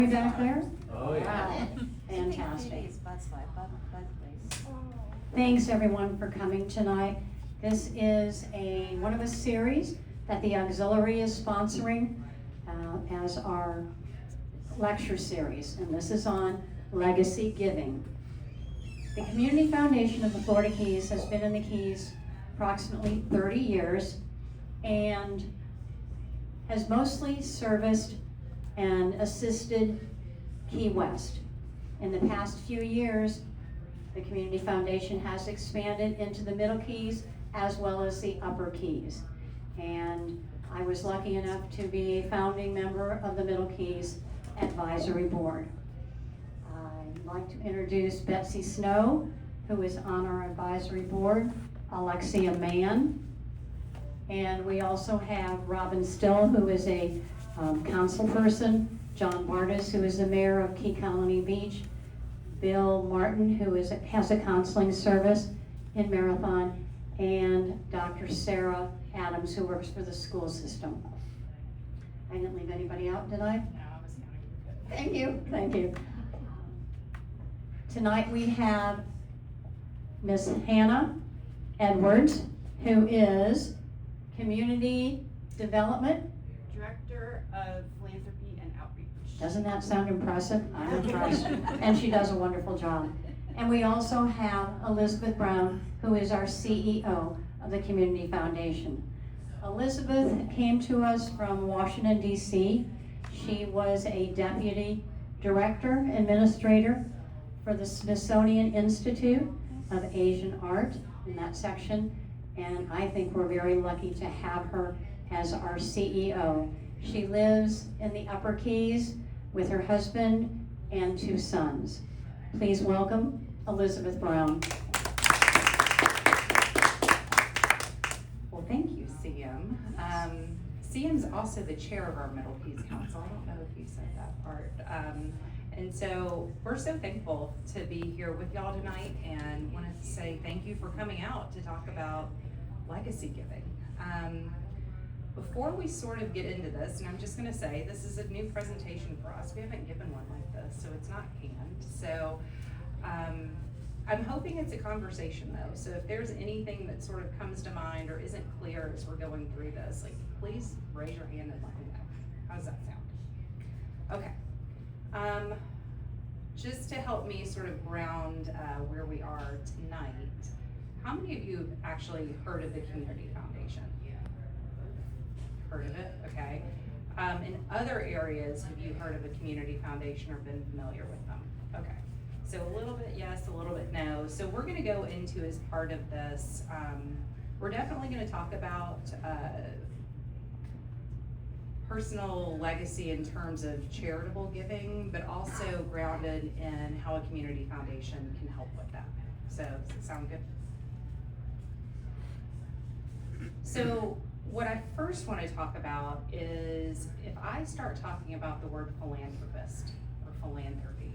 You back there? Oh, yeah. Wow, fantastic. Bud, please. Thanks everyone for coming tonight. This is one of a series that the auxiliary is sponsoring as our lecture series, and this is on legacy giving. The Community Foundation of the Florida Keys has been in the Keys approximately 30 years and has mostly serviced and assisted Key West. In the past few years, the Community Foundation has expanded into the Middle Keys as well as the Upper Keys. And I was lucky enough to be a founding member of the Middle Keys Advisory Board. I'd like to introduce Betsy Snow, who is on our advisory board, Alexia Mann, and we also have Robin Still, who is a council person, John Bartis, who is the mayor of Key Colony Beach, Bill Martin, who has a counseling service in Marathon, and Dr. Sarah Adams, who works for the school system. I didn't leave anybody out, did I? No, I was counting. Thank you, thank you. Tonight we have Miss Hannah Edwards, who is Community Development. Director of Philanthropy and Outreach. Doesn't that sound impressive? I'm impressed. And she does a wonderful job. And we also have Elizabeth Brown, who is our CEO of the Community Foundation. Elizabeth came to us from Washington, D.C. She was a deputy director, administrator for the Smithsonian Institute of Asian Art in that section. And I think we're very lucky to have her as our CEO. She lives in the Upper Keys with her husband and 2 sons. Please welcome Elizabeth Brown. Well, thank you, CM. CM's also the chair of our Middle Keys Council. I don't know if you said that part. And so we're so thankful to be here with y'all tonight and wanted to say thank you for coming out to talk about legacy giving. Before we sort of get into this, and I'm just gonna say, this is a new presentation for us. We haven't given one like this, so it's not canned. So I'm hoping it's a conversation though. So if there's anything that sort of comes to mind or isn't clear as we're going through this, like please raise your hand and let me know. How does that sound? Okay. Just to help me sort of ground where we are tonight, how many of you have actually heard of the Community Foundation? Heard of it? Okay. In other areas, have you heard of the Community Foundation or been familiar with them? Okay. So a little bit yes, a little bit no. So we're gonna go into, as part of this, we're definitely gonna talk about personal legacy in terms of charitable giving, but also grounded in how a community foundation can help with that. So does it sound good? So what I first want to talk about is if I start talking about the word philanthropist or philanthropy,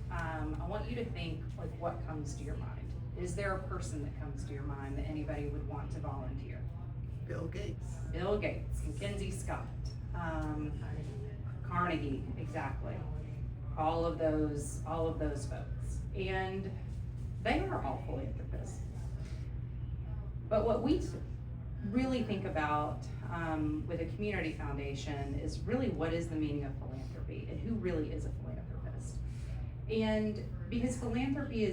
I want you to think like what comes to your mind. Is there a person that comes to your mind that anybody would want to volunteer? Bill Gates. Bill Gates, Mackenzie Scott, Carnegie, exactly. All of those folks. And they are all philanthropists. But what we really think about with a community foundation is really what is the meaning of philanthropy and who really is a philanthropist. And because philanthropy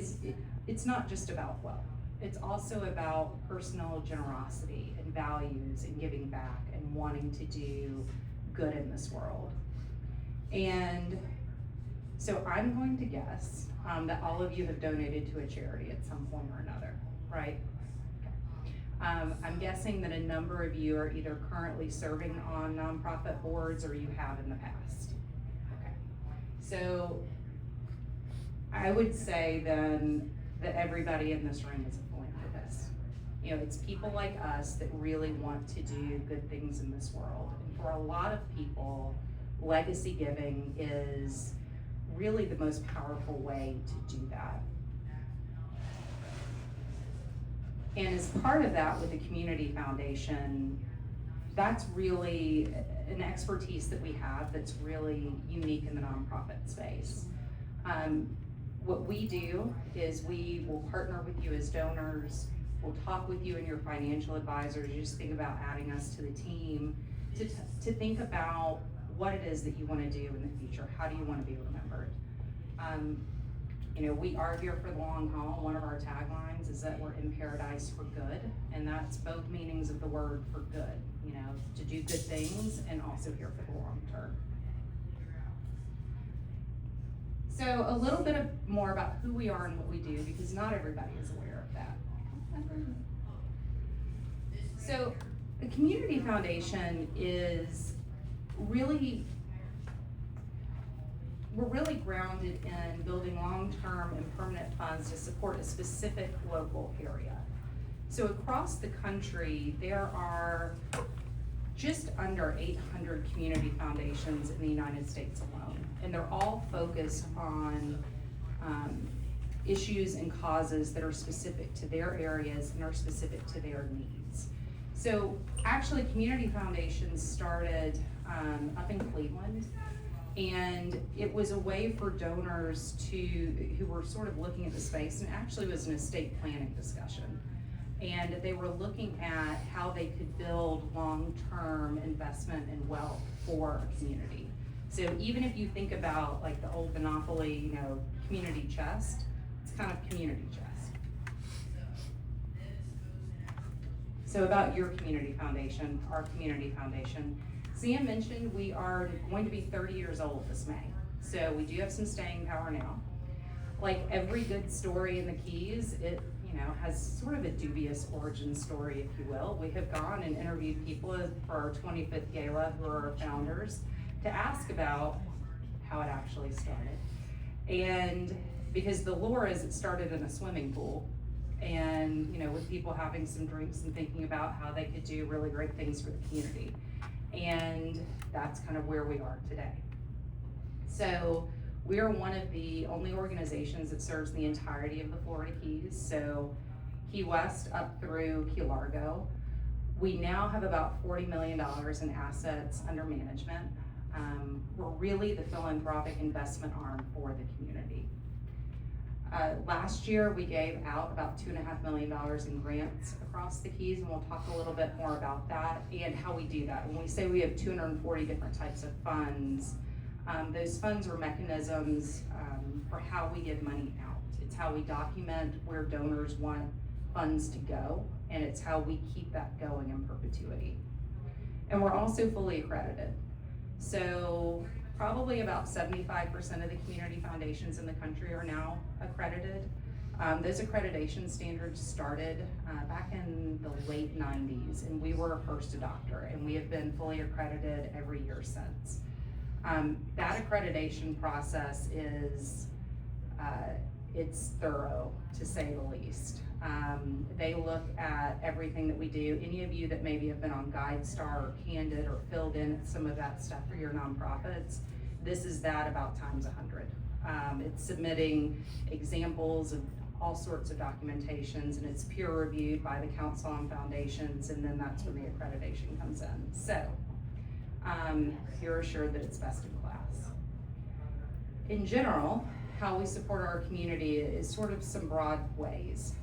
it's not just about wealth. It's also about personal generosity and values and giving back and wanting to do good in this world. And so I'm going to guess that all of you have donated to a charity at some point or another, right? I'm guessing that a number of you are either currently serving on nonprofit boards or you have in the past. Okay. So I would say then that everybody in this room is a philanthropist. You know, it's people like us that really want to do good things in this world. And for a lot of people, legacy giving is really the most powerful way to do that. And as part of that with the Community Foundation, that's really an expertise that we have that's really unique in the nonprofit space. What we do is we will partner with you as donors, we'll talk with you and your financial advisors. You just think about adding us to the team to think about what it is that you want to do in the future. How do you want to be remembered? You know, we are here for the long haul. One of our taglines is that we're in paradise for good, and that's both meanings of the word for good, you know, to do good things and also here for the long term. So a little bit more about who we are and what we do, because not everybody is aware of that. So the Community Foundation is really, we're really grounded in building long-term and permanent funds to support a specific local area. So across the country, there are just under 800 community foundations in the United States alone, and they're all focused on issues and causes that are specific to their areas and are specific to their needs. So actually, community foundations started up in Cleveland, and it was a way for donors who were sort of looking at the space, and actually was an estate planning discussion. And they were looking at how they could build long-term investment and wealth for a community. So even if you think about like the old Monopoly, you know, community chest, it's kind of community chest. So about your community foundation, our community foundation, Sam mentioned we are going to be 30 years old this May. So we do have some staying power now. Like every good story in the Keys, it has sort of a dubious origin story, if you will. We have gone and interviewed people for our 25th gala who are our founders to ask about how it actually started. And because the lore is it started in a swimming pool, and with people having some drinks and thinking about how they could do really great things for the community. And that's kind of where we are today. So we are one of the only organizations that serves the entirety of the Florida Keys, so Key West up through Key Largo. We now have about $40 million in assets under management. We're really the philanthropic investment arm for the community. Last year, we gave out about $2.5 million in grants across the Keys, and we'll talk a little bit more about that and how we do that. When we say we have 240 different types of funds, those funds are mechanisms for how we give money out. It's how we document where donors want funds to go, and it's how we keep that going in perpetuity. And we're also fully accredited. So probably about 75% of the community foundations in the country are now accredited. Those accreditation standards started back in the late 90s, and we were a first adopter, and we have been fully accredited every year since. That accreditation process is, it's thorough, to say the least. They look at everything that we do. Any of you that maybe have been on GuideStar or Candid or filled in some of that stuff for your nonprofits, this is that about times 100. It's submitting examples of all sorts of documentations, and it's peer reviewed by the Council on Foundations, and then that's when the accreditation comes in. So you're assured that it's best in class. In general, how we support our community is sort of some broad ways.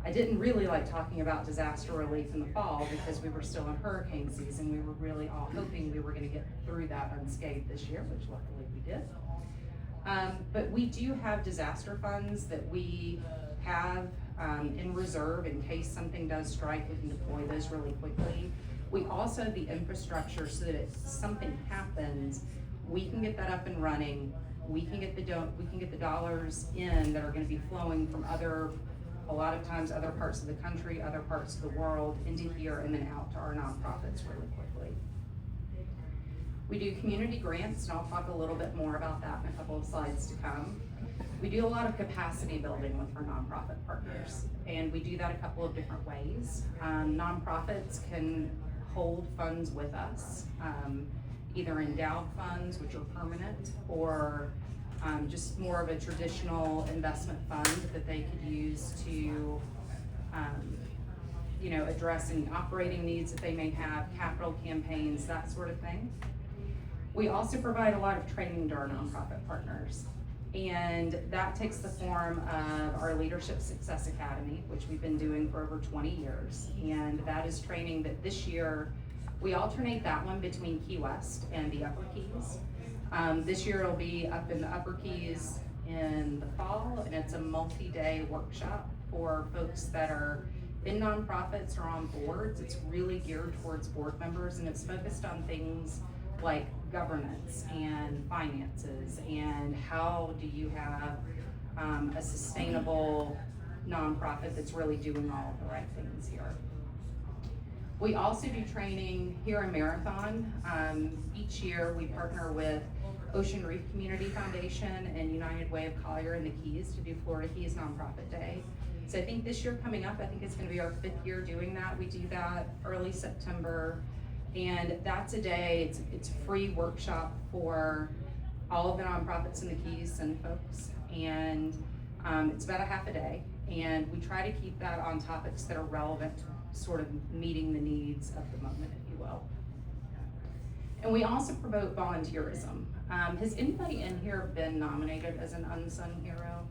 I didn't really like talking about disaster relief in the fall because we were still in hurricane season. We were really all hoping we were going to get through that unscathed this year, which luckily we did. But we do have disaster funds that we have in reserve in case something does strike. We can deploy those really quickly. We also have the infrastructure so that if something happens, we can get that up and running. We can get the dollars in that are going to be flowing from a lot of times other parts of the country, other parts of the world, into here and then out to our nonprofits really quickly. We do community grants, and I'll talk a little bit more about that in a couple of slides to come. We do a lot of capacity building with our nonprofit partners, and we do that a couple of different ways. Nonprofits can hold funds with us, either endowed funds, which are permanent, or just more of a traditional investment fund that they could use to address any operating needs that they may have, capital campaigns, that sort of thing. We also provide a lot of training to our nonprofit partners. And that takes the form of our Leadership Success Academy, which we've been doing for over 20 years. And that is training that this year, we alternate that one between Key West and the Upper Keys. This year it'll be up in the Upper Keys in the fall, and it's a multi-day workshop for folks that are in nonprofits or on boards. It's really geared towards board members, and it's focused on things like governance and finances, and how do you have a sustainable nonprofit that's really doing all of the right things here. We also do training here in Marathon. Each year we partner with Ocean Reef Community Foundation and United Way of Collier and the Keys to do Florida Keys Nonprofit Day. So I think this year coming up, I think it's gonna be our 5th year doing that. We do that early September. And that's a day, it's a free workshop for all of the nonprofits in the Keys and folks. And it's about a half a day. And we try to keep that on topics that are relevant to sort of meeting the needs of the moment, if you will. And we also promote volunteerism. Has anybody in here been nominated as an unsung hero?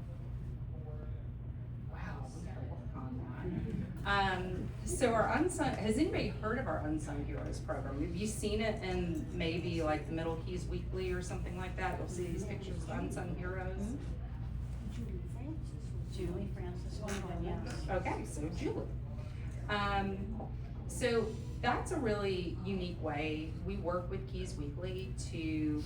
Wow, we gotta work on that. So our unsung, has anybody heard of our Unsung Heroes program? Have you seen it in maybe like the Middle Keys Weekly or something like that? You'll see these pictures of unsung heroes. Julie Francis, yes. Okay, so Julie. So that's a really unique way. We work with Keys Weekly to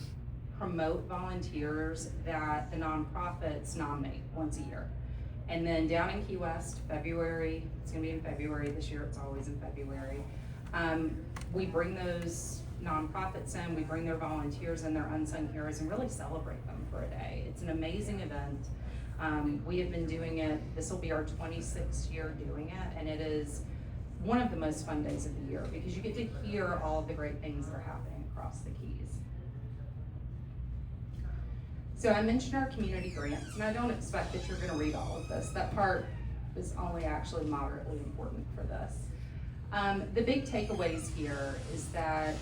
promote volunteers that the nonprofits nominate once a year. And then down in Key West, February, it's gonna be in February this year, it's always in February. We bring those nonprofits in, we bring their volunteers and their unsung heroes and really celebrate them for a day. It's an amazing event. We have been doing it, this will be our 26th year doing it, and it is one of the most fun days of the year because you get to hear all of the great things that are happening across the Keys. So I mentioned our community grants, and I don't expect that you're gonna read all of this. That part is only actually moderately important for this. The big takeaways here is that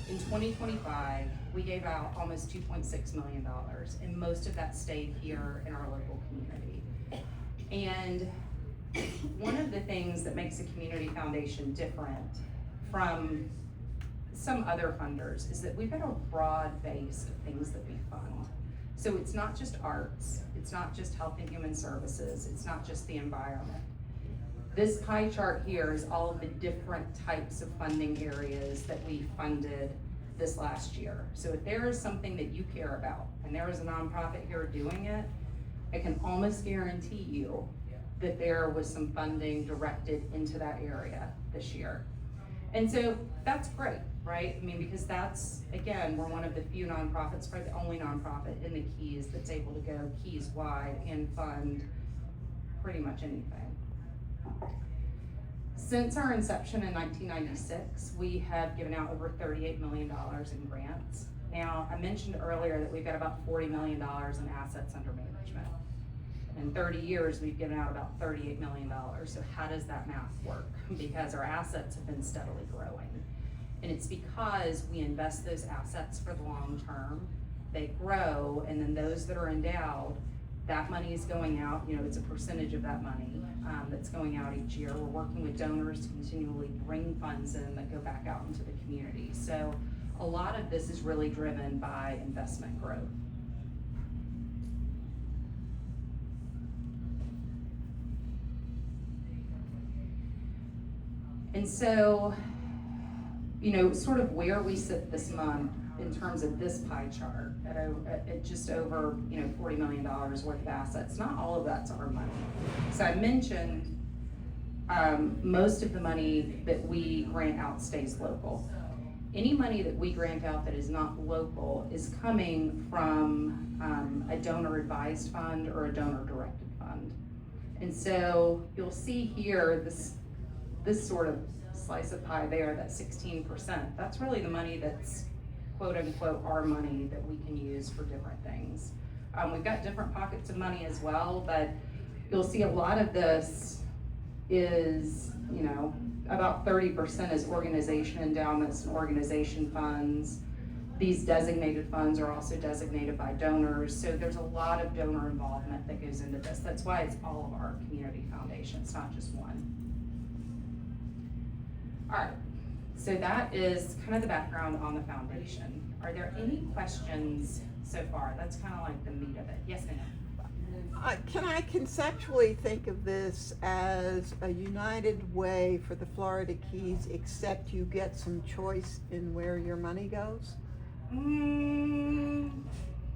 in 2025, we gave out almost $2.6 million, and most of that stayed here in our local community. And one of the things that makes a community foundation different from some other funders is that we've got a broad base of things that we fund. So it's not just arts, it's not just health and human services, it's not just the environment. This pie chart here is all of the different types of funding areas that we funded this last year. So if there is something that you care about, and there is a nonprofit here doing it, I can almost guarantee you that there was some funding directed into that area this year. And so that's great, right? I mean, because that's, again, we're one of the few nonprofits, probably the only nonprofit in the Keys that's able to go Keys wide and fund pretty much anything. Since our inception in 1996, we have given out over $38 million in grants. Now, I mentioned earlier that we've got about $40 million in assets under management. In 30 years, we've given out about $38 million. So how does that math work? Because our assets have been steadily growing. And it's because we invest those assets for the long term, they grow, and then those that are endowed, that money is going out, it's a percentage of that money that's going out each year. We're working with donors to continually bring funds in that go back out into the community. So a lot of this is really driven by investment growth. And so, sort of where we sit this month in terms of this pie chart at just over, $40 million worth of assets. Not all of that's our money. So I mentioned most of the money that we grant out stays local. Any money that we grant out that is not local is coming from a donor advised fund or a donor directed fund. And so you'll see here this sort of slice of pie there, that 16%, that's really the money that's quote unquote our money that we can use for different things. We've got different pockets of money as well, but you'll see a lot of this is, you know, about 30% is organization endowments and organization funds. These designated funds are also designated by donors, so there's a lot of donor involvement that goes into this. That's why it's all of our community foundations, not just one. All right, so that is kind of the background on the foundation. Are there any questions so far? That's kind of like the meat of it. Yes, ma'am. Can I conceptually think of this as a united way for the Florida Keys, except you get some choice in where your money goes?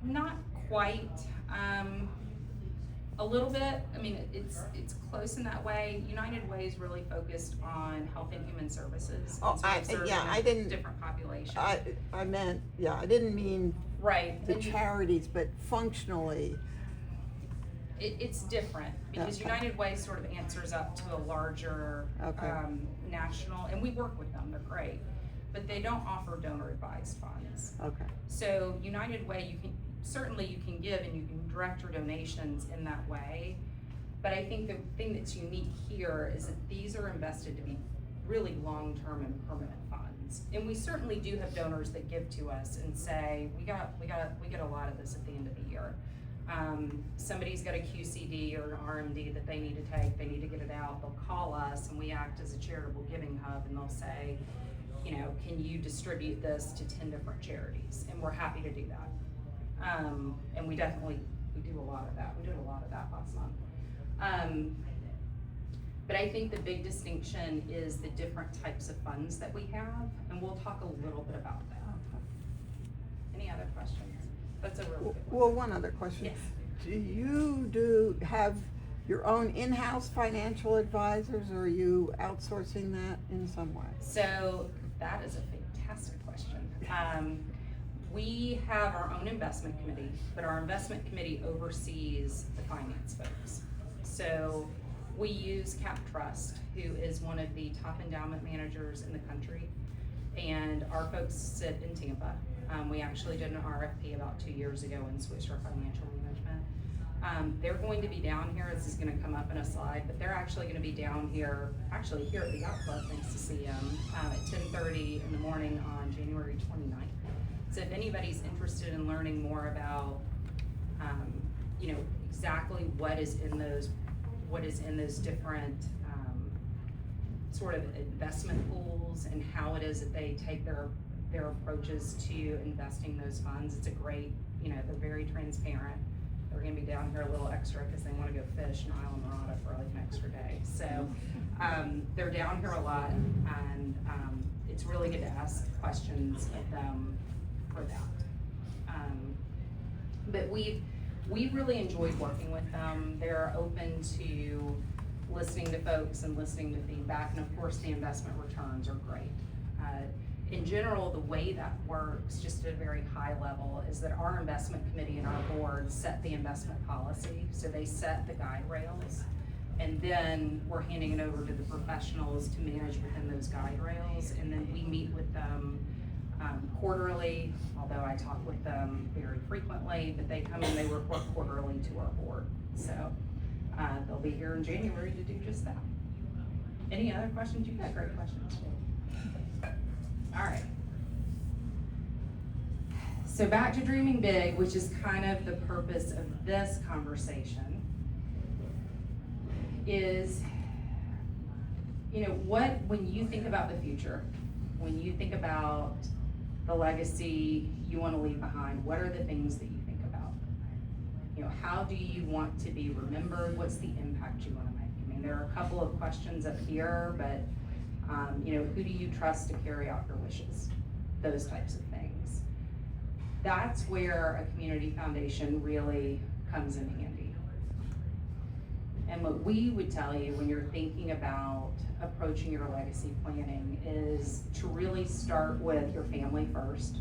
Not quite. A little bit. I mean, it's close in that way. United Way is really focused on health and human services. Oh, and sort of serving I didn't. different populations. I meant, yeah, I didn't mean Right. the And charities, but functionally. it's different because Okay. United Way sort of answers up to a larger Okay. national, and we work with them. They're great, but they don't offer donor advised funds. Okay. So United Way, you can give and you can direct your donations in that way. But I think the thing that's unique here is that these are invested to be really long-term and permanent funds. And we certainly do have donors that give to us and say, we get a lot of this at the end of the year. Somebody's got a QCD or an RMD that they need to take, they need to get it out, they'll call us and we act as a charitable giving hub and they'll say, you know, can you distribute this to 10 different charities? And we're happy to do that. And we do a lot of that. We did a lot of that last month. But I think the big distinction is the different types of funds that we have, and we'll talk a little bit about that. Any other questions? That's a real good one. Well, one other question. Yes. Do you have your own in-house financial advisors, or are you outsourcing that in some way? So that is a fantastic question. We have our own investment committee, but our investment committee oversees the finance folks. So we use Cap Trust, who is one of the top endowment managers in the country, and our folks sit in Tampa. We actually did an RFP about 2 years ago in Swisher Financial Management. They're going to be down here, this is gonna come up in a slide, but they're actually gonna be down here, actually here at the Yacht Club, thanks to CM, at 10:30 in the morning on January 29th. So if anybody's interested in learning more about, you know, exactly what is in those different, sort of investment pools and how it is that they take their approaches to investing those funds, it's a great, you know, they're very transparent. They're gonna be down here a little extra because they wanna go fish in Isla Mirada for like an extra day. So, they're down here a lot and, it's really good to ask questions of them for that. But we've really enjoyed working with them. They're open to listening to folks and listening to feedback, and of course the investment returns are great. In general, the way that works, just at a very high level, is that our investment committee and our board set the investment policy, so they set the guide rails, and then we're handing it over to the professionals to manage within those guide rails, and then we meet with them quarterly, although I talk with them very frequently, but they come and they report quarterly to our board. So they'll be here in January to do just that. Any other questions? You've got great questions. All right. So back to dreaming big, which is kind of the purpose of this conversation, is, you know, when you think about the future, when you think about the legacy you want to leave behind, what are the things that you think about? You know, how do you want to be remembered? What's the impact you want to make? I mean, there are a couple of questions up here, but you know, who do you trust to carry out your wishes? Those types of things. That's where a community foundation really comes in handy. And what we would tell you when you're thinking about approaching your legacy planning is to really start with your family first.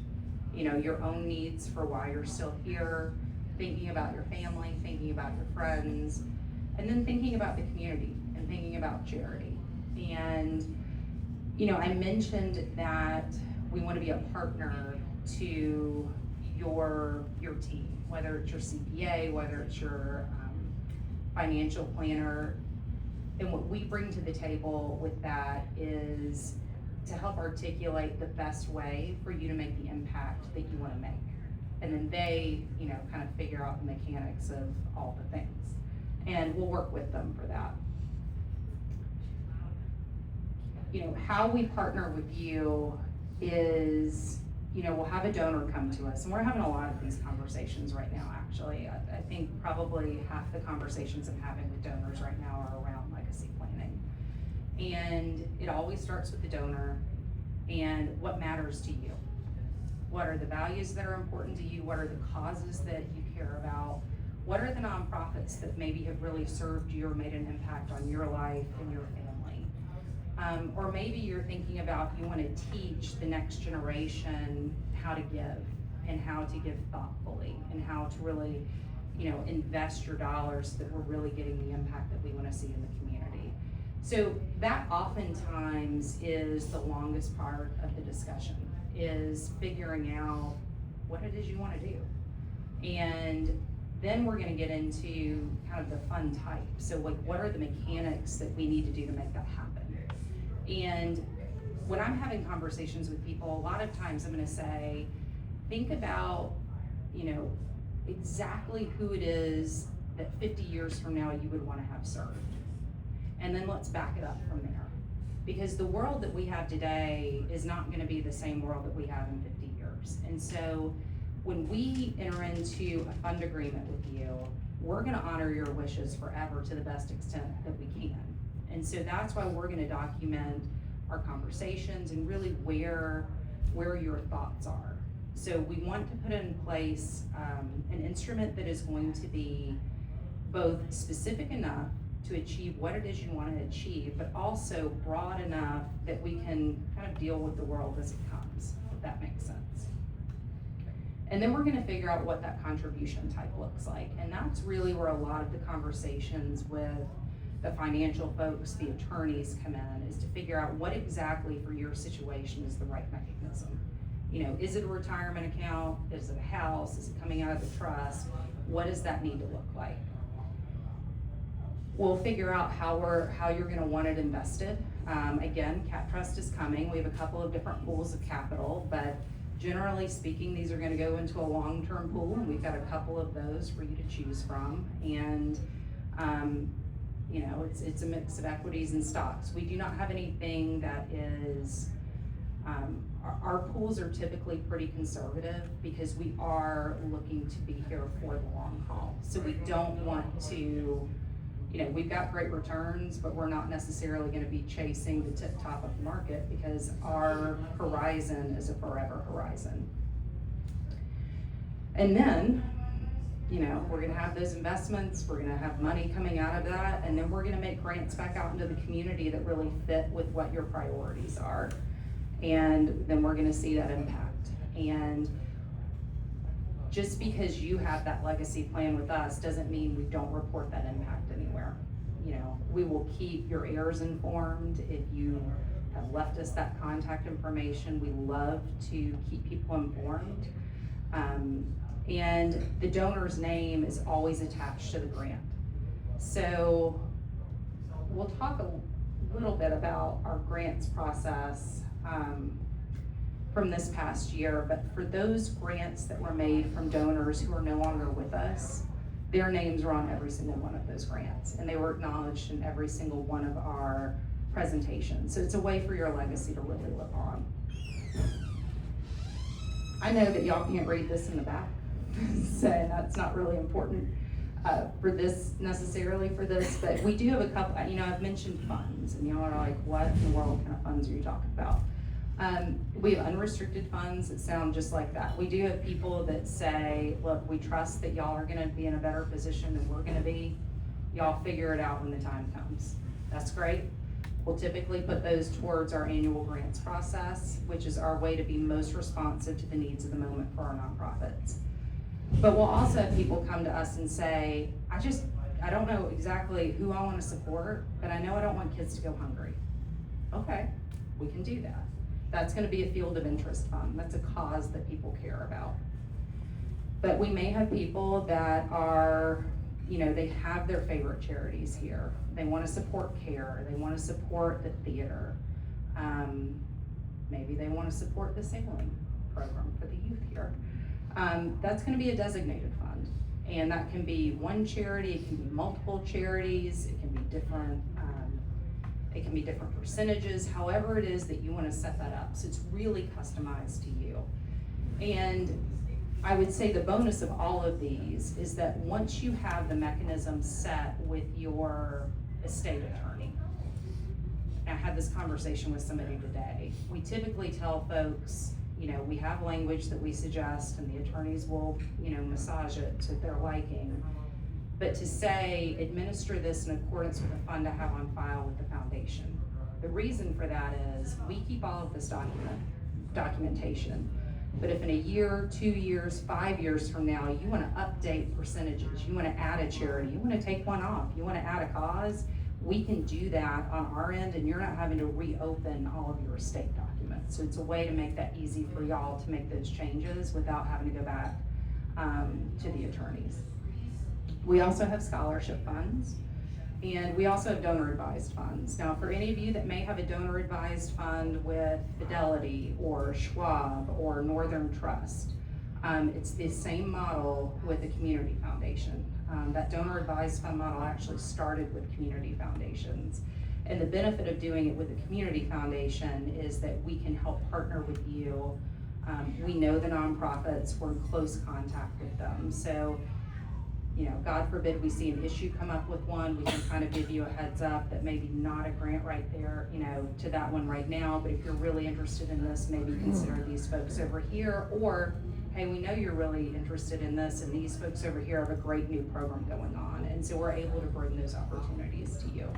You know, your own needs for why you're still here, thinking about your family, thinking about your friends, and then thinking about the community and thinking about charity. And you know, I mentioned that we want to be a partner to your team, whether it's your CPA, whether it's your financial planner. And what we bring to the table with that is to help articulate the best way for you to make the impact that you wanna make. And then they, kind of figure out the mechanics of all the things. And we'll work with them for that. How we partner with you is, we'll have a donor come to us, and we're having a lot of these conversations right now, actually. I think probably half the conversations I'm having with donors right now are around legacy planning. And it always starts with the donor and what matters to you. What are the values that are important to you? What are the causes that you care about? What are the nonprofits that maybe have really served you or made an impact on your life and your family? Or maybe you're thinking about you want to teach the next generation how to give and how to give thoughtfully and how to really, invest your dollars so that we're really getting the impact that we want to see in the community. So that oftentimes is the longest part of the discussion, is figuring out what it is you want to do. And then we're going to get into kind of the fun type. So what are the mechanics that we need to do to make that happen? And when I'm having conversations with people, a lot of times I'm going to say, think about, exactly who it is that 50 years from now you would want to have served. And then let's back it up from there. Because the world that we have today is not going to be the same world that we have in 50 years. And so when we enter into a fund agreement with you, we're going to honor your wishes forever to the best extent that we can. And so that's why we're going to document our conversations and really where your thoughts are. So we want to put in place an instrument that is going to be both specific enough to achieve what it is you want to achieve, but also broad enough that we can kind of deal with the world as it comes, if that makes sense. And then we're going to figure out what that contribution type looks like. And that's really where a lot of the conversations with the financial folks, the attorneys come in, is to figure out what exactly for your situation is the right mechanism. Is it a retirement account? Is it a house? Is it coming out of the trust? What does that need to look like? We'll figure out how you're going to want it invested. Again, Cat Trust is coming. We have a couple of different pools of capital, but generally speaking, these are going to go into a long-term pool, and we've got a couple of those for you to choose from. And it's a mix of equities and stocks. We do not have anything that is, our pools are typically pretty conservative because we are looking to be here for the long haul. So we don't want to, we've got great returns, but we're not necessarily going to be chasing the tip top of the market because our horizon is a forever horizon. And then, we're gonna have those investments, we're gonna have money coming out of that, and then we're gonna make grants back out into the community that really fit with what your priorities are. And then we're gonna see that impact. And just because you have that legacy plan with us doesn't mean we don't report that impact anywhere. We will keep your heirs informed. If you have left us that contact information, we love to keep people informed. And the donor's name is always attached to the grant. So we'll talk a little bit about our grants process from this past year, but for those grants that were made from donors who are no longer with us, their names are on every single one of those grants, and they were acknowledged in every single one of our presentations. So it's a way for your legacy to really live on. I know that y'all can't read this in the back, so that's not really important for this necessarily for this, but we do have a couple, I've mentioned funds, and y'all are like, what in the world kind of funds are you talking about? We have unrestricted funds that sound just like that. We do have people that say, look, we trust that y'all are gonna be in a better position than we're gonna be. Y'all figure it out when the time comes. That's great. We'll typically put those towards our annual grants process, which is our way to be most responsive to the needs of the moment for our nonprofits. But we'll also have people come to us and say, I don't know exactly who I want to support, but I know I don't want kids to go hungry. Okay, we can do that. That's going to be a field of interest fund. That's a cause that people care about. But we may have people that are, you know, they have their favorite charities here. They wanna support CARE, they wanna support the theater. Maybe they wanna support the sailing program for the youth here. That's gonna be a designated fund. And that can be one charity, it can be multiple charities, it can be different percentages, however it is that you wanna set that up. So it's really customized to you. And I would say the bonus of all of these is that once you have the mechanism set with your estate attorney, I had this conversation with somebody today. We typically tell folks, you know, we have language that we suggest and the attorneys will, you know, massage it to their liking. But to say, administer this in accordance with the fund to have on file with the foundation. The reason for that is we keep all of this documentation. But if in a year, 2 years, 5 years from now, you wanna update percentages, you wanna add a charity, you wanna take one off, you wanna add a cause, we can do that on our end and you're not having to reopen all of your estate documents. So it's a way to make that easy for y'all to make those changes without having to go back to the attorneys. We also have scholarship funds and we also have donor advised funds. Now for any of you that may have a donor advised fund with Fidelity or Schwab or Northern Trust, it's the same model with the Community Foundation. That donor advised fund model actually started with community foundations. And the benefit of doing it with the Community Foundation is that we can help partner with you. We know the nonprofits, we're in close contact with them. So, you know, God forbid we see an issue come up with one, we can kind of give you a heads up that maybe not a grant right there, you know, to that one right now, but if you're really interested in this, maybe consider these folks over here, or, hey, we know you're really interested in this, and these folks over here have a great new program going on, and so we're able to bring those opportunities to you.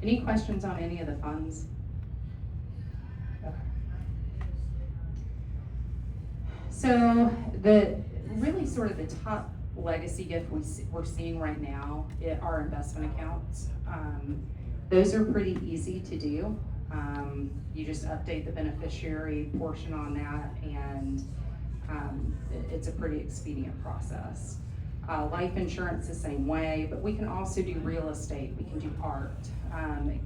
Any questions on any of the funds? Okay. So really sort of the top legacy gift we're seeing right now are investment accounts. Those are pretty easy to do. You just update the beneficiary portion on that and it's a pretty expedient process. Life insurance the same way, but we can also do real estate, we can do art.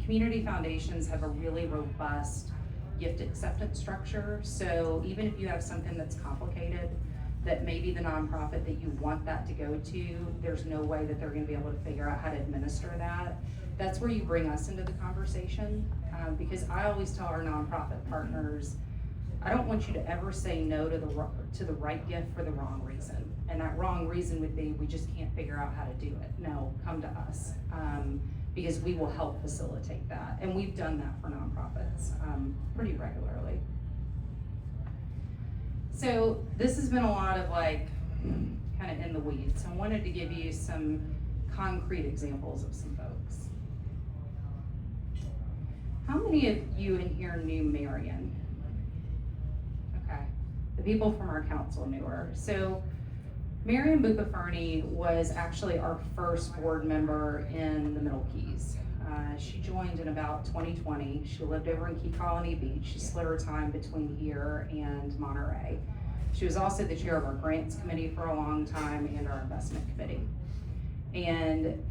Community foundations have a really robust gift acceptance structure, so even if you have something that's complicated, that maybe the nonprofit that you want that to go to, there's no way that they're gonna be able to figure out how to administer that. That's where you bring us into the conversation, because I always tell our nonprofit partners, I don't want you to ever say no to the right gift for the wrong reason. And that wrong reason would be, we just can't figure out how to do it. No, come to us, because we will help facilitate that. And we've done that for nonprofits pretty regularly. So this has been a lot of like, kind of in the weeds. I wanted to give you some concrete examples of some folks. How many of you in here knew Marion? Okay, the people from our council knew her. So Marion Bucaferney was actually our first board member in the Middle Keys. She joined in about 2020. She lived over in Key Colony Beach. She split her time between here and Monterey. She was also the chair of our grants committee for a long time and our investment committee. And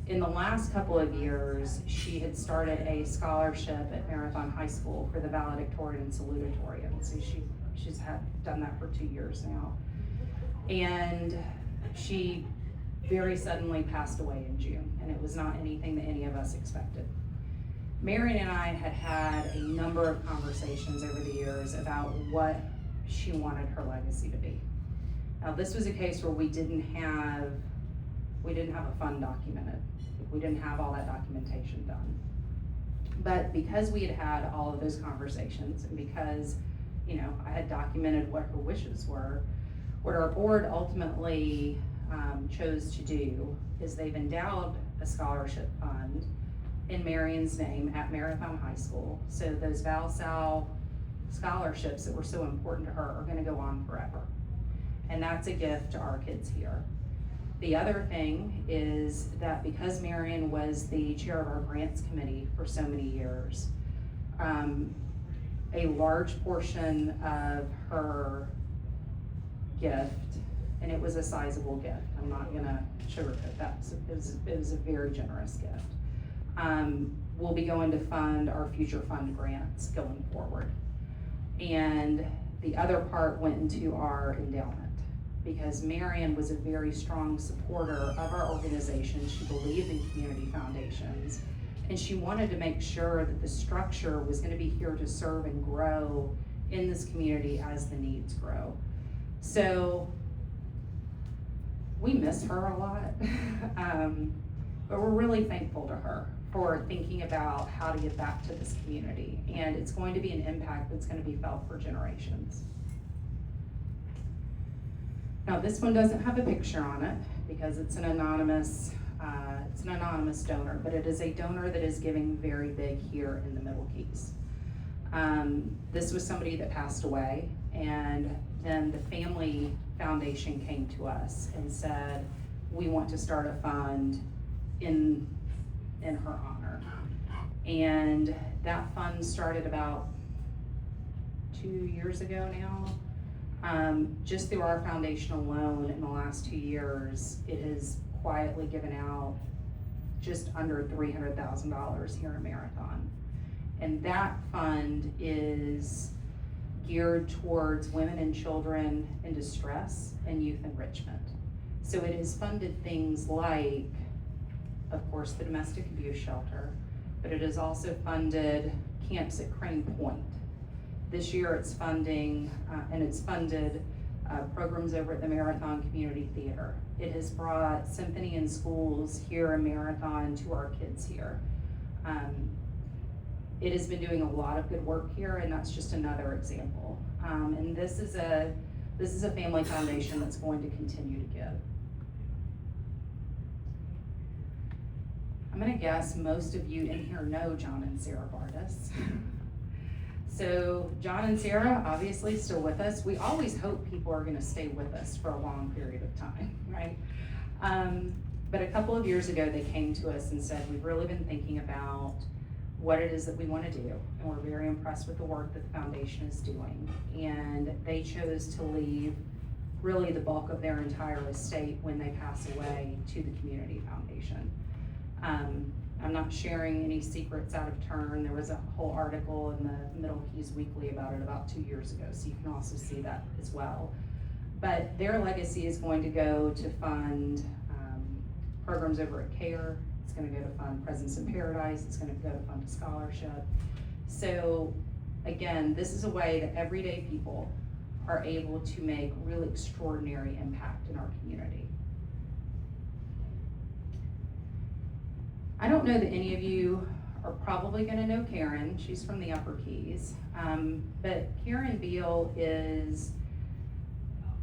in the last couple of years, she had started a scholarship at Marathon High School for the valedictorian salutatorian. So she's done that for 2 years now. And she very suddenly passed away in June, and it was not anything that any of us expected. Marion and I had had a number of conversations over the years about what she wanted her legacy to be. Now, this was a case where we didn't have a fund documented. We didn't have all that documentation done. But because we had had all of those conversations, and because, you know, I had documented what her wishes were, what our board ultimately chose to do is they've endowed a scholarship fund in Marion's name at Marathon High School. So those ValSal scholarships that were so important to her are gonna go on forever. And that's a gift to our kids here. The other thing is that because Marion was the chair of our grants committee for so many years, a large portion of her gift and it was a sizable gift. I'm not gonna sugarcoat that. It was a very generous gift. We'll be going to fund our future fund grants going forward. And the other part went into our endowment, because Marion was a very strong supporter of our organization. She believed in community foundations, and she wanted to make sure that the structure was gonna be here to serve and grow in this community as the needs grow. So we miss her a lot, but we're really thankful to her for thinking about how to give back to this community, and it's going to be an impact that's going to be felt for generations. Now, this one doesn't have a picture on it because it's an anonymous donor, but it is a donor that is giving very big here in the Middle Keys. This was somebody that passed away, and then the family foundation came to us and said, we want to start a fund in her honor. And that fund started about 2 years ago now. Just through our foundation alone in the last 2 years, it has quietly given out just under $300,000 here in Marathon. And that fund is geared towards women and children in distress and youth enrichment. So it has funded things like, of course, the domestic abuse shelter, but it has also funded camps at Crane Point. This year it's funding, and it's funded programs over at the Marathon Community Theater. It has brought symphony in schools here in Marathon to our kids here. It has been doing a lot of good work here, and that's just another example. And this is a family foundation that's going to continue to give. I'm gonna guess most of you in here know John and Sarah Bardis. So John and Sarah, obviously still with us. We always hope people are gonna stay with us for a long period of time, right? But a couple of years ago, they came to us and said, we've really been thinking about what it is that we wanna do, and we're very impressed with the work that the foundation is doing. And they chose to leave really the bulk of their entire estate when they pass away to the community foundation. I'm not sharing any secrets out of turn. There was a whole article in the Middle Keys Weekly about it about 2 years ago, so you can also see that as well. But their legacy is going to go to fund programs over at CARE. It's gonna go to fund Presence in Paradise. It's gonna go to fund a scholarship. So again, this is a way that everyday people are able to make really extraordinary impact in our community. I don't know that any of you are probably gonna know Karen. She's from the Upper Keys. But Karen Beal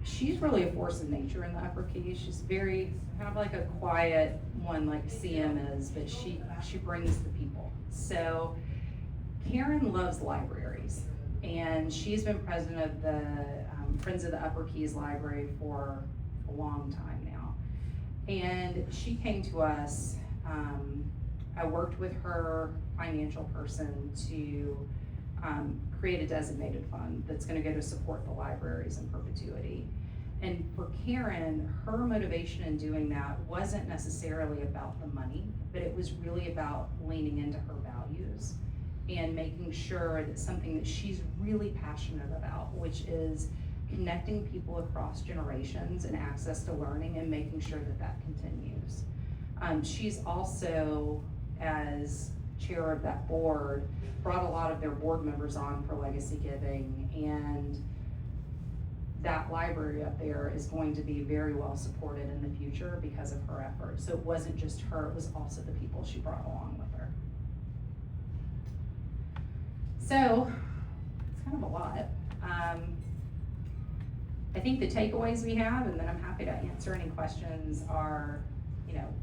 she's really a force of nature in the Upper Keys. She's very, kind of like a quiet one like CM is, but she brings the people. So Karen loves libraries, and she's been president of the Friends of the Upper Keys Library for a long time now. And she came to us. I worked with her financial person to create a designated fund that's gonna go to support the libraries in perpetuity. And for Karen, her motivation in doing that wasn't necessarily about the money, but it was really about leaning into her values and making sure that something that she's really passionate about, which is connecting people across generations and access to learning, and making sure that that continues. She's also, as chair of that board, brought a lot of their board members on for legacy giving, and that library up there is going to be very well supported in the future because of her efforts. So it wasn't just her, it was also the people she brought along with her. So it's kind of a lot. I think the takeaways we have, and then I'm happy to answer any questions, are,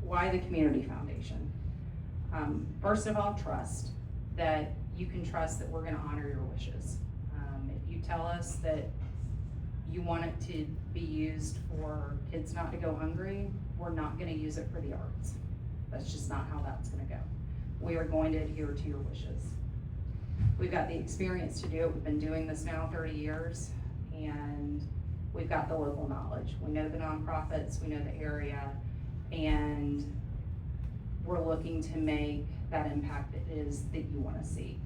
why the Community Foundation? First of all, trust. That you can trust that we're gonna honor your wishes. If you tell us that you want it to be used for kids not to go hungry, we're not gonna use it for the arts. That's just not how that's gonna go. We are going to adhere to your wishes. We've got the experience to do it. We've been doing this now 30 years, and we've got the local knowledge. We know the nonprofits, we know the area, and we're looking to make that impact it is that you wanna see.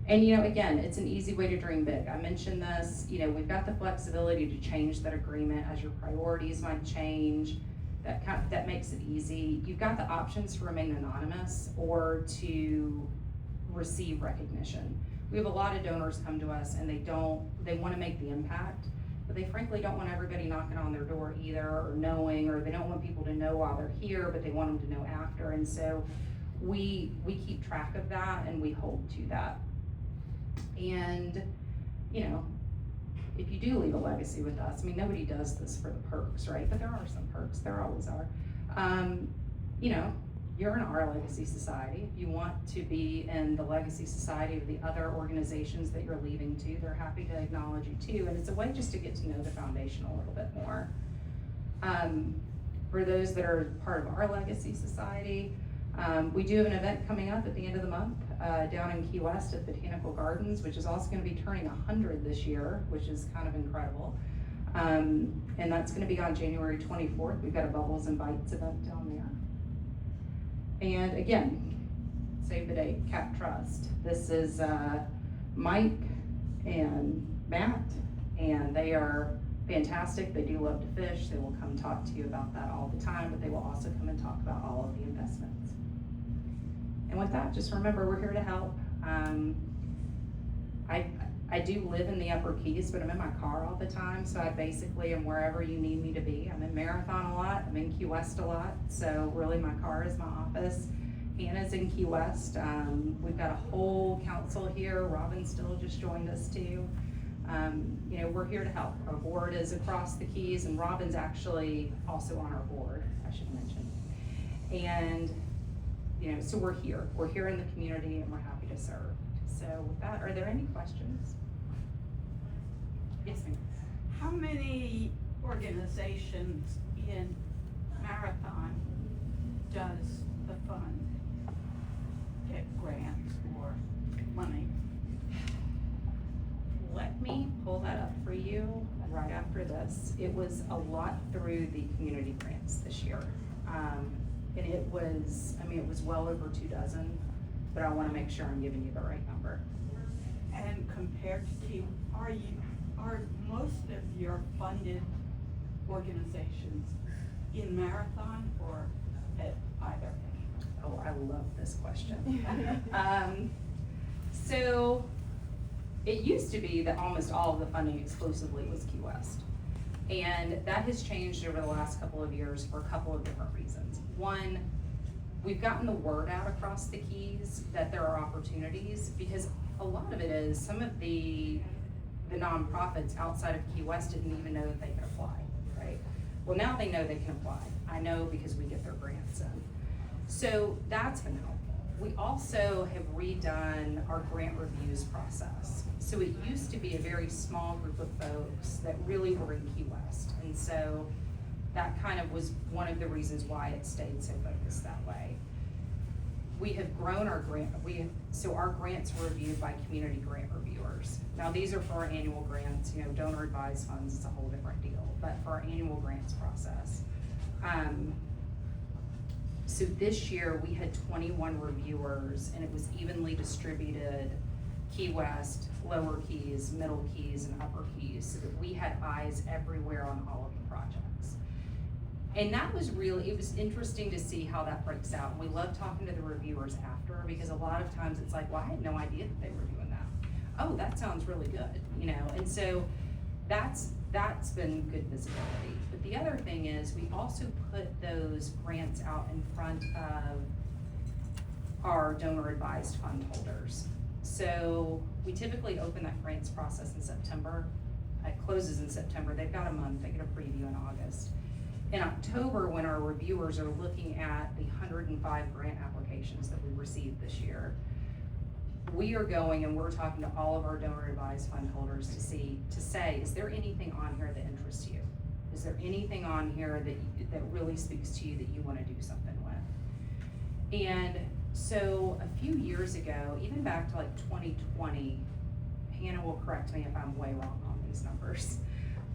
And again, it's an easy way to dream big. I mentioned this, we've got the flexibility to change that agreement as your priorities might change. That makes it easy. You've got the options to remain anonymous or to receive recognition. We have a lot of donors come to us and they wanna make the impact, but they frankly don't want everybody knocking on their door either, or knowing, or they don't want people to know while they're here, but they want them to know after. And so we keep track of that and we hold to that. And, if you do leave a legacy with us, nobody does this for the perks, right? But there are some perks, there always are. You're in our legacy society. If you want to be in the legacy society of the other organizations that you're leaving to, they're happy to acknowledge you too. And it's a way just to get to know the foundation a little bit more. For those that are part of our legacy society, we do have an event coming up at the end of the month down in Key West at Botanical Gardens, which is also going to be turning 100 this year, which is kind of incredible. And that's going to be on January 24th. We've got a Bubbles and Bites event down there. And again, save the date, Cat Trust. This is Mike and Matt, and they are fantastic. They do love to fish. They will come talk to you about that all the time, but they will also come and talk about all of the investments. And with that, just remember, we're here to help. I do live in the Upper Keys, but I'm in my car all the time, so I basically am wherever you need me to be. I'm in Marathon a lot, I'm in Key West a lot, so really my car is my office. Hannah's in Key West. We've got a whole council here. Robin still just joined us too. We're here to help. Our board is across the Keys, and Robin's actually also on our board, I should mention. And, so we're here. We're here in the community, and we're happy to serve. So with that, are there any questions? Yes, ma'am. How many organizations in Marathon does the fund get grants or money? Let me pull that up for you right after this. It was a lot through the community grants this year. And it was well over 24, but I wanna make sure I'm giving you the right number. And compared to Key, are most of your funded organizations in Marathon or at either? Oh, I love this question. So it used to be that almost all of the funding exclusively was Key West. And that has changed over the last couple of years for a couple of different reasons. One, we've gotten the word out across the Keys that there are opportunities, because a lot of it is some of the nonprofits outside of Key West didn't even know that they could apply, right? Well, now they know they can apply. I know because we get their grants in. So that's been helpful. We also have redone our grant reviews process. So it used to be a very small group of folks that really were in Key West. And so that kind of was one of the reasons why it stayed so focused that way. We have grown our so our grants were reviewed by community grant reviewers. Now these are for our annual grants, donor advised funds, it's a whole different deal, but for our annual grants process. So this year we had 21 reviewers, and it was evenly distributed, Key West, Lower Keys, Middle Keys, and Upper Keys, so that we had eyes everywhere on all of the projects. And that was it was interesting to see how that breaks out. And we love talking to the reviewers after, because a lot of times it's like, well, I had no idea that they were doing that. Oh, that sounds really good, And so that's been good visibility. But the other thing is we also put those grants out in front of our donor advised fund holders. So we typically open that grants process in September. It closes in September. They've got a month. They get a preview in August. In October, when our reviewers are looking at the 105 grant applications that we received this year, we are going and we're talking to all of our donor advised fund holders to say, is there anything on here that interests you? Is there anything on here that really speaks to you that you want to do something with? And so a few years ago, even back to like 2020, Hannah will correct me if I'm way wrong on these these numbers.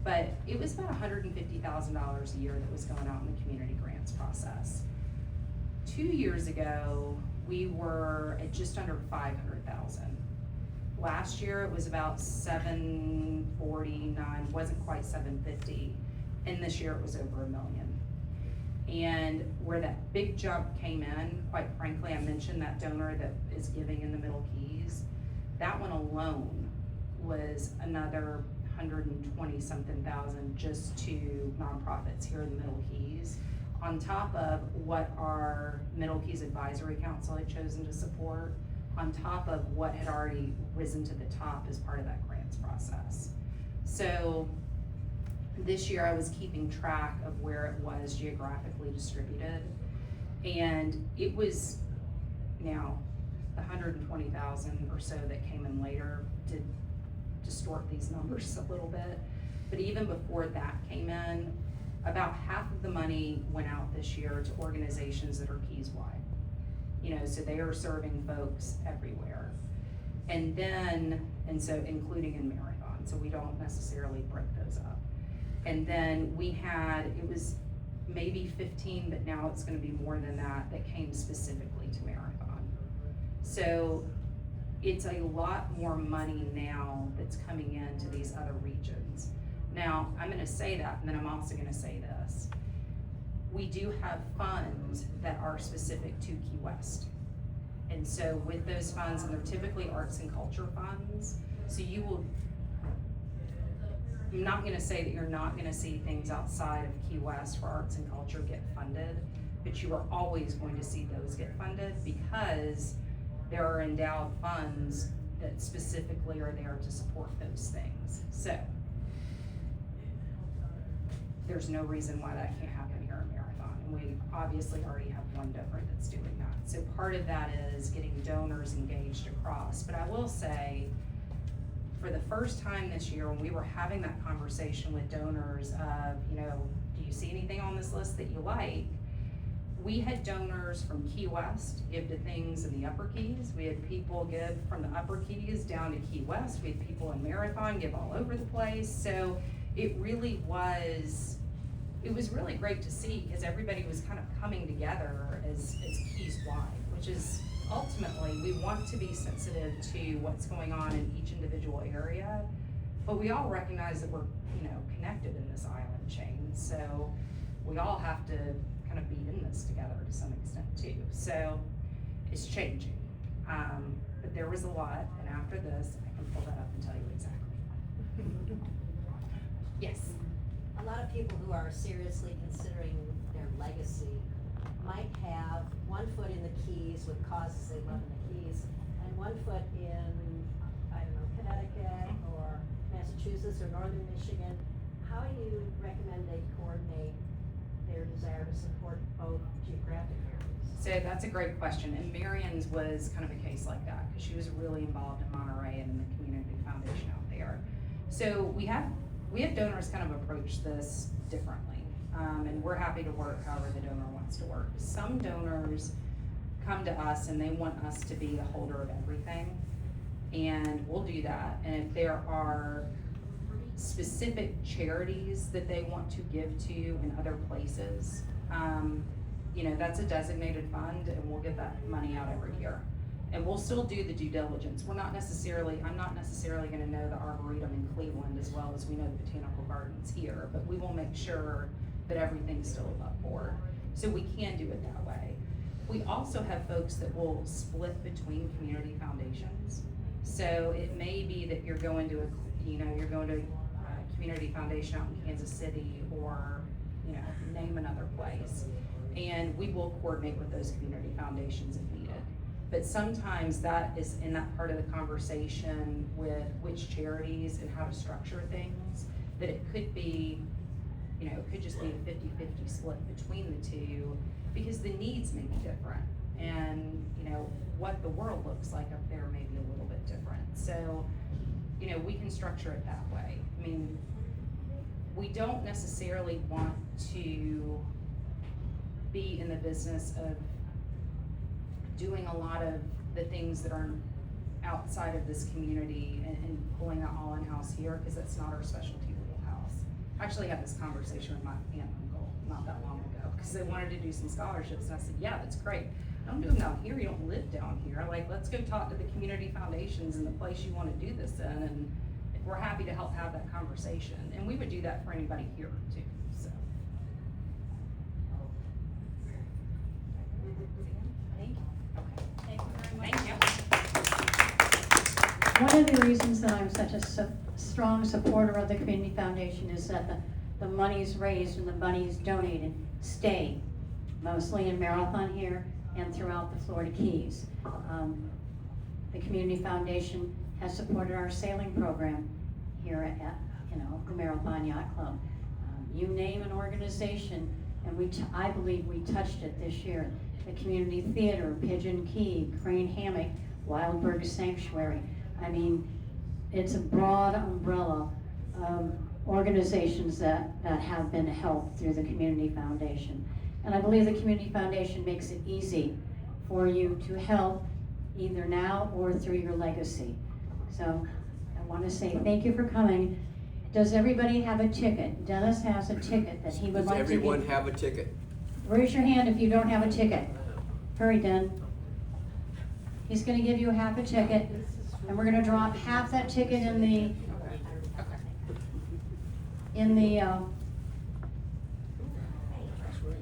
But it was about $150,000 a year that was going out in the community grants process. 2 years ago, we were at just under 500,000. Last year, it was about 749, wasn't quite 750. And this year, it was over $1 million. And where that big jump came in, quite frankly, I mentioned that donor that is giving in the Middle Keys. That one alone was another 120 something thousand just to nonprofits here in the Middle Keys, on top of what our Middle Keys Advisory Council had chosen to support, on top of what had already risen to the top as part of that grants process. So this year I was keeping track of where it was geographically distributed, and it was, now the 120,000 or so that came in later did distort these numbers a little bit, but even before that came in, about half of the money went out this year to organizations that are Keys-wide. You know, so they are serving folks everywhere. And then, and so including in Marathon, so we don't necessarily break those up. And then we had, it was maybe 15, but now it's gonna be more than that, that came specifically to Marathon. So it's a lot more money now that's coming into these other regions. Now, I'm gonna say that, and then I'm also gonna say this. We do have funds that are specific to Key West. And so with those funds, and they're typically arts and culture funds, so you will, I'm not gonna say that you're not gonna see things outside of Key West for arts and culture get funded, but you are always going to see those get funded because there are endowed funds that specifically are there to support those things. So there's no reason why that can't happen here in Marathon. And we obviously already have one donor that's doing that. So part of that is getting donors engaged across. But I will say, for the first time this year, when we were having that conversation with donors of, you know, do you see anything on this list that you like? We had donors from Key West give to things in the Upper Keys. We had people give from the Upper Keys down to Key West. We had people in Marathon give all over the place. So it really was, it was really great to see because everybody was kind of coming together as Keys-wide, which is ultimately, we want to be sensitive to what's going on in each individual area, but we all recognize that we're, you know, connected in this island chain. So we all have to kind of be in this together to some extent too. So it's changing. But there was a lot, and after this, I can pull that up and tell you exactly. Yes. A lot of people who are seriously considering their legacy might have one foot in the Keys with causes they love in the Keys, and one foot in, I don't know, Connecticut or Massachusetts or Northern Michigan. How do you recommend they coordinate their desire to support both geographic areas? So that's a great question, and Marion's was kind of a case like that, because she was really involved in Monterey and in the community foundation out there. So we have donors kind of approach this differently, and we're happy to work however the donor wants to work. Some donors come to us and they want us to be the holder of everything, and we'll do that. And if there are specific charities that they want to give to in other places, you know, that's a designated fund, and we'll get that money out every year. And we'll still do the due diligence. I'm not necessarily gonna know the Arboretum in Cleveland as well as we know the Botanical Gardens here, but we will make sure that everything's still above board. So we can do it that way. We also have folks that will split between community foundations. So it may be that you're going to a community foundation out in Kansas City, or, you know, name another place. And we will coordinate with those community foundations if needed. But sometimes that is in that part of the conversation with which charities and how to structure things, that it could be, you know, it could just be a 50-50 split between the two, because the needs may be different. And, you know, what the world looks like up there may be a little bit different. So, you know, we can structure it that way. I mean, we don't necessarily want to be in the business of doing a lot of the things that are outside of this community and pulling that all in-house here, because that's not our specialty wheelhouse. I actually had this conversation with my aunt and uncle not that long ago, because they wanted to do some scholarships, and I said, yeah, that's great. Don't do them down here, you don't live down here. Like, let's go talk to the community foundations and the place you wanna do this in, and we're happy to help have that conversation. And we would do that for anybody here too, so. Thank you. Okay. Thank you very much. Thank you. One of the reasons that I'm such a strong supporter of the Community Foundation is that the monies raised and the monies donated stay mostly in Marathon here and throughout the Florida Keys. The Community Foundation has supported our sailing program here at the Marathon Yacht Club. You name an organization, and I believe we touched it this year. The Community Theater, Pigeon Key, Crane Hammock, Wildberg Sanctuary. I mean, it's a broad umbrella of organizations that have been helped through the Community Foundation. And I believe the Community Foundation makes it easy for you to help either now or through your legacy. So I want to say thank you for coming. Does everybody have a ticket? Dennis has a ticket that he would Does like to give. everyone have a ticket? Raise your hand if you don't have a ticket. Hurry, Den. He's gonna give you half a ticket, and we're gonna drop half that ticket in the,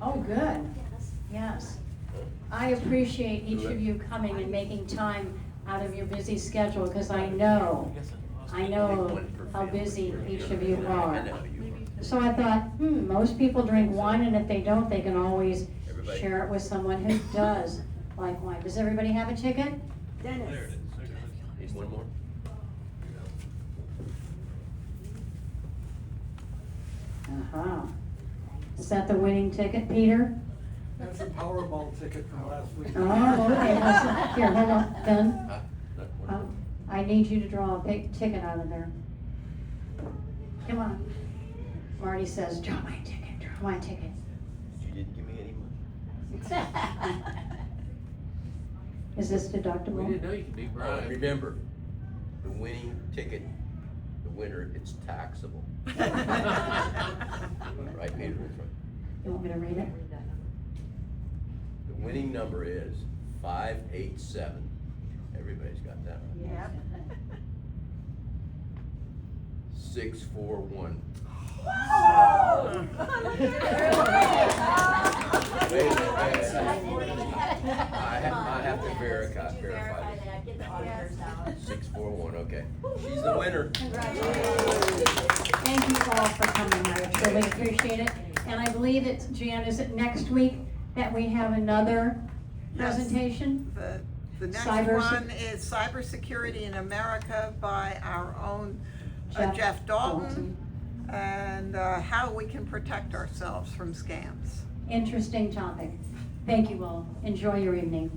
oh, good, yes. I appreciate each of you coming and making time out of your busy schedule, because I know how busy each of you are. So I thought, most people drink wine, and if they don't, they can always share it with someone who does like wine. Does everybody have a ticket? Dennis. Need one more? Uh-huh. Is that the winning ticket, Peter? That's a Powerball ticket from last week. Oh, okay, listen, here, hold on, Ben. Huh? Not one. I need you to draw a big ticket out of there. Come on. Marty says, draw my ticket. You didn't give me any money. Is this deductible? We didn't know you could do Brian. Remember, the winning ticket, the winner, it's taxable. Right, Peter, that's right. You want me to read it? The winning number is 587. Everybody's got that right. Yeah. 641. Wow. Wait a minute. I have to verify this. that, get the auditors out. 641, okay. She's the winner. Thank you all for coming, I truly appreciate it. And I believe it's, Jan, is it next week that we have another Yes. presentation? The next Cyber- one is Cybersecurity in America by our own Jeff Dalton. Dalton, and how we can protect ourselves from scams. Interesting topic. Thank you all. Enjoy your evening.